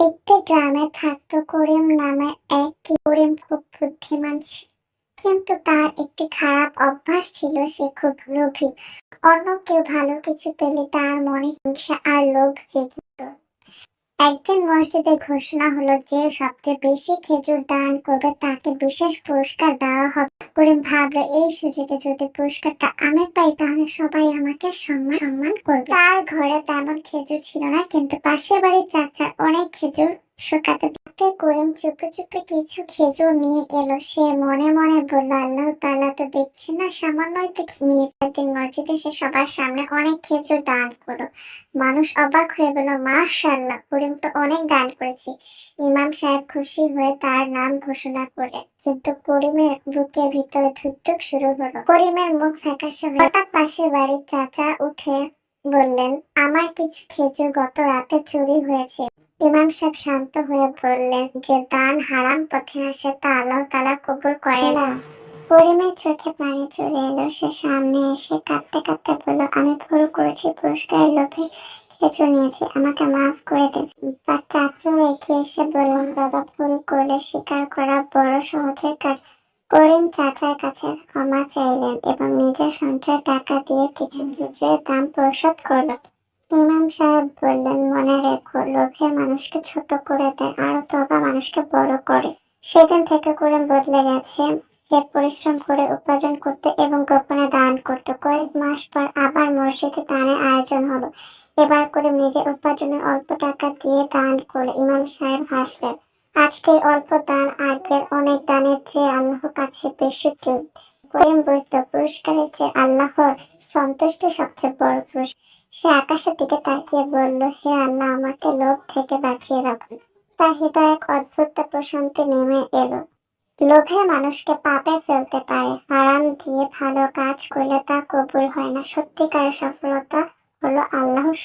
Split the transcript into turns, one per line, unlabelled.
একটি গ্রামে থাকতো করিম নামে এক করিম খুব বুদ্ধিমান ছিল, কিন্তু তার একটি খারাপ অভ্যাস ছিল, সে খুব লোভী। অন্য কেউ ভালো কিছু পেলে তার মনে হিংসা আর লোভ জেগে উঠত। একদিন মসজিদে ঘোষণা হলো যে সবচেয়ে বেশি খেজুর দান করবে তাকে বিশেষ পুরস্কার দেওয়া হবে। করিম ভাবলো, এই সুযোগে যদি পুরস্কারটা আমি পাই তাহলে সবাই আমাকে সম্মান সম্মান করবে। তার ঘরে তেমন খেজুর ছিল না, কিন্তু পাশের বাড়ির চাচার অনেক খেজুর শুকাতে দেখতে করিম চুপে চুপে কিছু খেজুর নিয়ে এলো। সে মনে মনে বলল, আল্লাহ তাআলা তো দেখছে না, সামান্যই তো নিয়ে। একদিন মসজিদে সে সবার সামনে অনেক খেজুর দান করলো। মানুষ অবাক হয়ে বলল, মাশাআল্লাহ, করিম তো অনেক দান করেছে। ইমাম সাহেব খুশি হয়ে তার নাম ঘোষণা করে, কিন্তু করিমের বুকের ভিতরে ধুকধুক শুরু হলো। করিমের মুখ ফ্যাকাশে হয়ে হঠাৎ পাশের বাড়ির চাচা উঠে বললেন, আমার কিছু খেজুর গত রাতে চুরি হয়েছে। ইমাম সাহেব শান্ত হয়ে বললেন, যে দান হারাম পথে আসে তা আল্লাহ তাআলা কবুল করে না। করিমের চোখে পানি চলে এলো। সে সামনে এসে কাঁদতে কাঁদতে বলল, আমি ভুল করেছি, পুরস্কারের লোভে খেজুর নিয়েছি, আমাকে মাফ করে দিন। চাচু এগিয়ে এসে বললেন, দাদা, ভুল করলে স্বীকার করা বড় সহজের কাজ। করিম চাচার কাছে ক্ষমা চাইলেন এবং নিজের সঞ্চয় টাকা দিয়ে কিছু খেজুরের দাম পরিশোধ করলেন। ইমাম সাহেব বললেন, মনে রেখো, লোভে মানুষকে ছোট করে দেয় আর তওবা মানুষকে বড় করে। সেদিন থেকে করিম বদলে গেছে। সে পরিশ্রম করে উপার্জন করত এবং গোপনে দান করত। কয়েক মাস পর আবার মসজিদে দানের আয়োজন হলো। এবার করিম নিজের উপার্জনের অল্প টাকা দিয়ে দান করলে। ইমাম সাহেব হাসলেন, আজকে অল্প দান আগের অনেক দানের চেয়ে আল্লাহর কাছে বেশি প্রিয়। করিম বুঝলো, পুরস্কারের চেয়ে আল্লাহর সন্তুষ্টি সবচেয়ে বড় পুরস্কার। সে আকাশের দিকে তাকিয়ে বলল, হে আল্লাহ, আমাকে লোভ থেকে বাঁচিয়ে রাখুন। তার হৃদয়ে এক অদ্ভুত প্রশান্তি নেমে এলো। লোভে মানুষকে পাপে ফেলতে পারে, হারাম দিয়ে ভালো কাজ করলে তা কবুল হয় না। সত্যিকারের সফলতা হলো আল্লাহর